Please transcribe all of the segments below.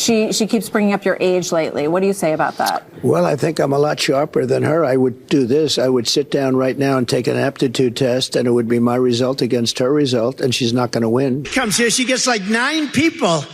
She keeps bringing up your age lately. What do you say about that? Well, I think I'm a lot sharper than her. I would do this. I would sit down right now and take an aptitude test, and it would be my result against her result, and she's not going to win. Comes here, she gets like 9 people,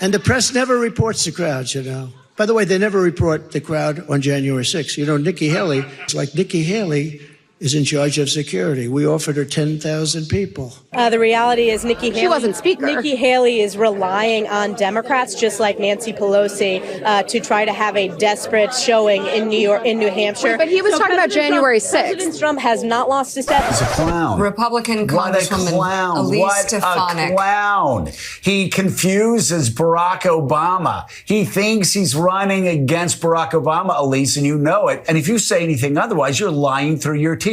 and the press never reports the crowd, you know. By the way, they never report the crowd on January 6th. You know, Nikki Haley, it's like Nikki Haley is in charge of security. We offered her 10,000 people. The reality is Nikki Haley... She wasn't speaker. Nikki Haley is relying on Democrats, just like Nancy Pelosi, to try to have a desperate showing in New Hampshire. But he was talking about January 6th. President Trump has not lost a step. He's a clown. Republican Congresswoman Elise Stefanik. What a clown. He confuses Barack Obama. He thinks he's running against Barack Obama, Elise, and you know it. And if you say anything otherwise, you're lying through your teeth.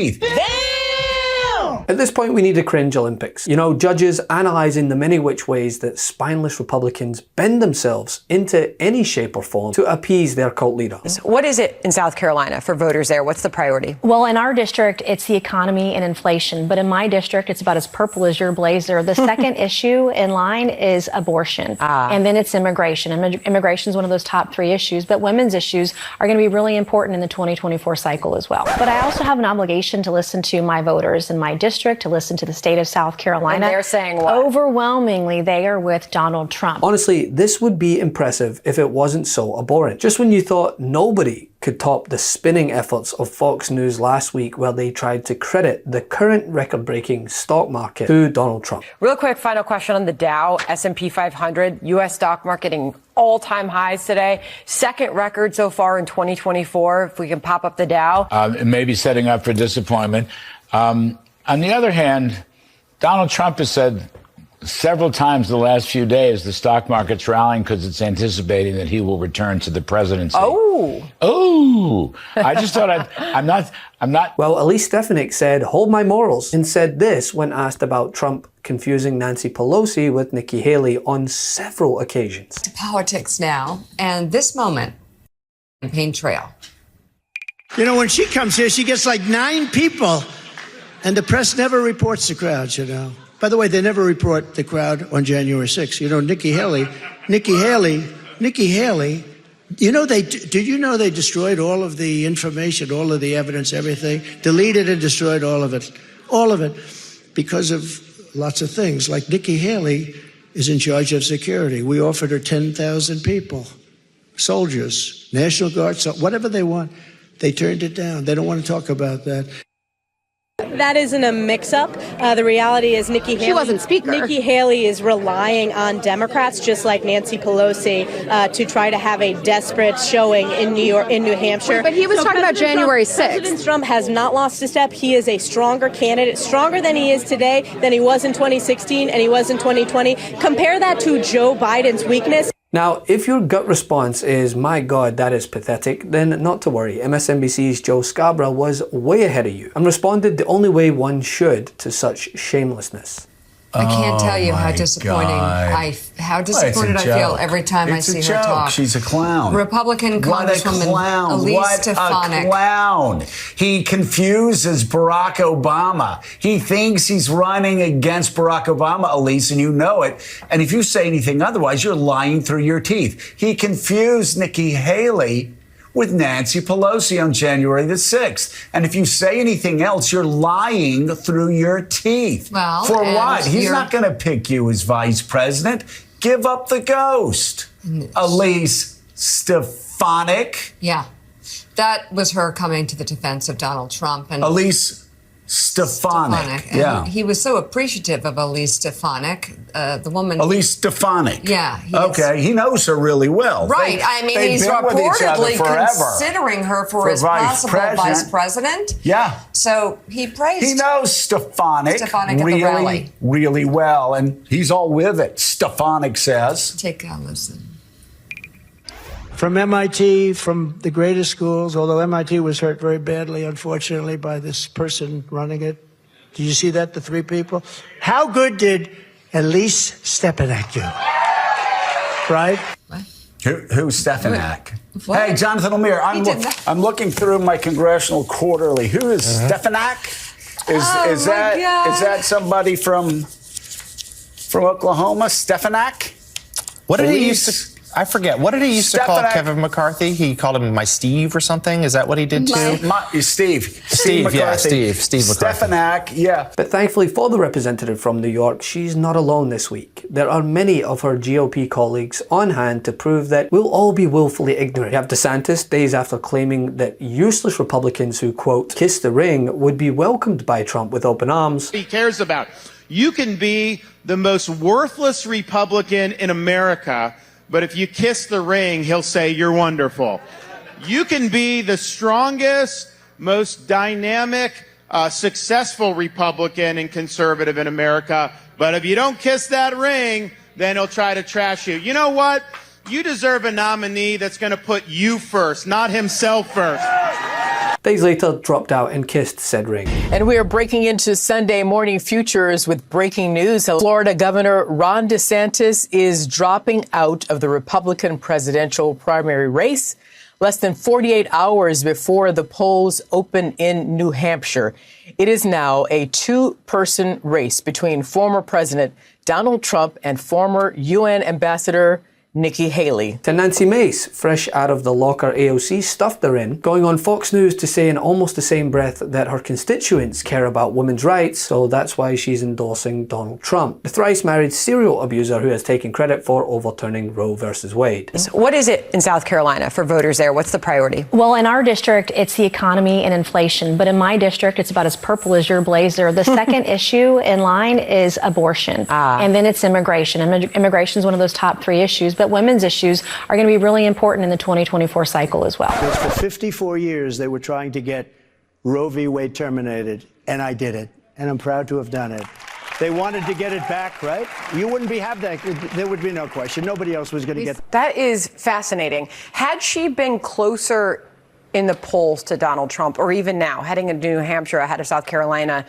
At this point, we need a cringe Olympics. You know, judges analysing the many which ways that spineless Republicans bend themselves into any shape or form to appease their cult leader. What is it in South Carolina for voters there? What's the priority? Well, in our district, it's the economy and inflation. But in my district, it's about as purple as your blazer. The second issue in line is abortion. And then it's immigration. Immigration is one of those top 3 issues. But women's issues are going to be really important in the 2024 cycle as well. But I also have an obligation to listen to my voters in my district, to listen to the state of South Carolina. And they're saying what? Overwhelmingly, they are with Donald Trump. Honestly, this would be impressive if it wasn't so abhorrent. Just when you thought nobody could top the spinning efforts of Fox News last week, where they tried to credit the current record-breaking stock market to Donald Trump. Real quick, final question on the Dow, S&P 500, U.S. stock market hitting all-time highs today. Second record so far in 2024, if we can pop up the Dow. Maybe setting up for disappointment. On the other hand, Donald Trump has said several times the last few days the stock market's rallying because it's anticipating that he will return to the presidency. Oh! I just thought I'm not. Well, Elise Stefanik said, "Hold my morals," and said this when asked about Trump confusing Nancy Pelosi with Nikki Haley on several occasions. To politics now, and this moment, campaign trail. You know, when she comes here, she gets like 9 people, and the press never reports the crowd, you know. By the way, they never report the crowd on January 6th. You know, Nikki Haley, you know, did you know they destroyed all of the information, all of the evidence, everything, deleted and destroyed all of it, because of lots of things. Like Nikki Haley is in charge of security. We offered her 10,000 people, soldiers, National Guard, whatever they want. They turned it down. They don't want to talk about that. That isn't a mix-up. The reality is Nikki Haley... She wasn't speaker. Nikki Haley is relying on Democrats, just like Nancy Pelosi, to try to have a desperate showing in New Hampshire. But he was talking about January 6th. President Trump has not lost a step. He is a stronger candidate, stronger than he is today, than he was in 2016 and he was in 2020. Compare that to Joe Biden's weakness. Now, if your gut response is, "My God, that is pathetic," then not to worry. MSNBC's Joe Scarborough was way ahead of you and responded the only way one should to such shamelessness. I can't tell you how disappointed I feel every time I see her talk. She's a clown. Republican Congresswoman Elise Stefanik. What a clown. He confuses Barack Obama. He thinks he's running against Barack Obama, Elise, and you know it. And if you say anything otherwise, you're lying through your teeth. He confused Nikki Haley with Nancy Pelosi on January the 6th. And if you say anything else, you're lying through your teeth. Well, for what? He's not going to pick you as vice president. Give up the ghost. Elise Stefanik. Yeah, that was her coming to the defense of Donald Trump. And Elise Stefanik. Yeah. He was so appreciative of Elise Stefanik, the woman. Elise Stefanik. Yeah. Okay. He knows her really well. Right. I mean, he's reportedly considering her for his possible vice president. Yeah. So he praised. He knows Stefanik really, really well, and he's all with it. Stefanik says. Take a listen. From MIT, from the greatest schools, although MIT was hurt very badly, unfortunately, by this person running it. Did you see that, the 3 people? How good did Elise Stefanik do? Right? What? Who's Stefanik? Hey, Jonathan Lemire, I'm looking through my Congressional Quarterly. Who is Stefanik? Is that somebody from Oklahoma? Stefanik? What did he used to... I forget. What did he used to call Kevin McCarthy? He called him my Steve or something? Is that what he did too? Steve McCarthy. Yeah, Steve McCarthy. Stefanik, yeah. But thankfully for the representative from New York, she's not alone this week. There are many of her GOP colleagues on hand to prove that we'll all be willfully ignorant. You have DeSantis days after claiming that useless Republicans who, quote, kiss the ring would be welcomed by Trump with open arms. He cares about. You can be the most worthless Republican in America, but if you kiss the ring, he'll say you're wonderful. You can be the strongest, most dynamic, successful Republican and conservative in America, but if you don't kiss that ring, then he'll try to trash you. You know what? You deserve a nominee that's going to put you first, not himself first. Days later, dropped out and kissed said ring. And we are breaking into Sunday morning futures with breaking news. Florida Governor Ron DeSantis is dropping out of the Republican presidential primary race less than 48 hours before the polls open in New Hampshire. It is now a two-person race between former President Donald Trump and former UN Ambassador Nikki Haley. To Nancy Mace, fresh out of the locker AOC stuffed her in, going on Fox News to say in almost the same breath that her constituents care about women's rights, so that's why she's endorsing Donald Trump, the thrice-married serial abuser who has taken credit for overturning Roe versus Wade. What is it in South Carolina for voters there? What's the priority? Well, in our district, it's the economy and inflation. But in my district, it's about as purple as your blazer. The second issue in line is abortion. And then it's immigration. Immigration is one of those top three issues. But women's issues are going to be really important in the 2024 cycle as well. Because for 54 years, they were trying to get Roe v. Wade terminated, and I did it. And I'm proud to have done it. They wanted to get it back, right? You wouldn't have that. There would be no question. Nobody else was going to get. That is fascinating. Had she been closer in the polls to Donald Trump, or even now, heading into New Hampshire ahead of South Carolina,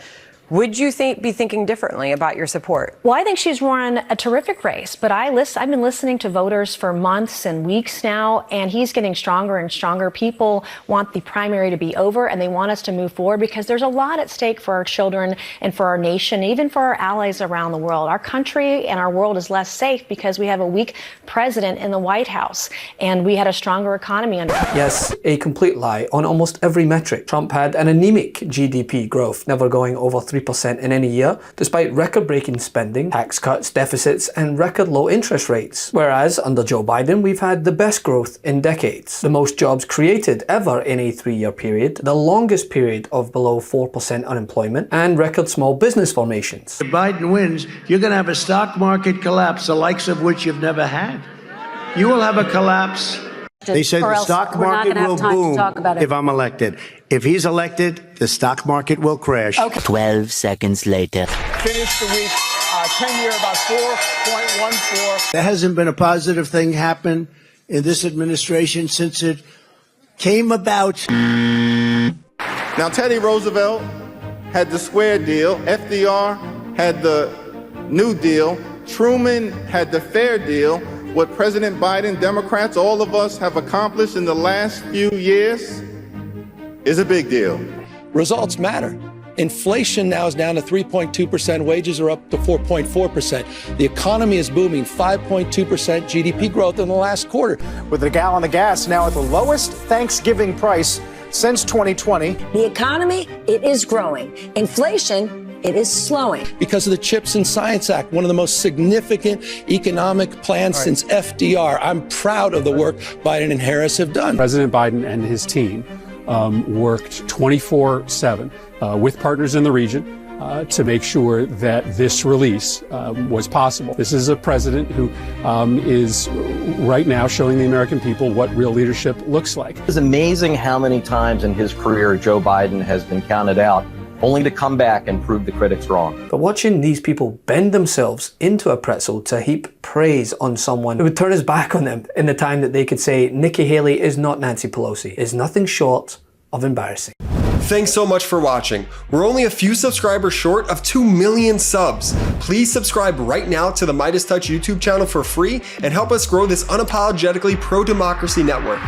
would you be thinking differently about your support? Well, I think she's run a terrific race, but I've been listening to voters for months and weeks now, and he's getting stronger and stronger. People want the primary to be over, and they want us to move forward because there's a lot at stake for our children and for our nation, even for our allies around the world. Our country and our world is less safe because we have a weak president in the White House, and we had a stronger economy under him. Yes, a complete lie on almost every metric. Trump had an anemic GDP growth, never going over 3% in any year, despite record-breaking spending, tax cuts, deficits, and record low interest rates. Whereas under Joe Biden, we've had the best growth in decades, the most jobs created ever in a 3-year period, the longest period of below 4% unemployment, and record small business formations. If Biden wins, you're going to have a stock market collapse, the likes of which you've never had. You will have a collapse. They said the stock market will boom if I'm elected. If he's elected, the stock market will crash. Okay. 12 seconds later. Finished the week 10-year about 4.14. There hasn't been a positive thing happen in this administration since it came about. Now, Teddy Roosevelt had the square deal. FDR had the New Deal. Truman had the fair deal. What President Biden, Democrats, all of us have accomplished in the last few years is a big deal. Results matter. Inflation now is down to 3.2%. Wages are up to 4.4%. The economy is booming, 5.2% GDP growth in the last quarter. With a gallon of gas now at the lowest Thanksgiving price since 2020. The economy, it is growing. Inflation, it is slowing. Because of the CHIPS and Science Act, one of the most significant economic plans since FDR. I'm proud of the work Biden and Harris have done. President Biden and his team worked 24/7 with partners in the region to make sure that this release was possible. This is a president who is right now showing the American people what real leadership looks like. It's amazing how many times in his career Joe Biden has been counted out, only to come back and prove the critics wrong. But watching these people bend themselves into a pretzel to heap praise on someone who would turn his back on them in the time that they could say Nikki Haley is not Nancy Pelosi is nothing short of embarrassing. Thanks so much for watching. We're only a few subscribers short of 2 million subs. Please subscribe right now to the MeidasTouch YouTube channel for free and help us grow this unapologetically pro-democracy network.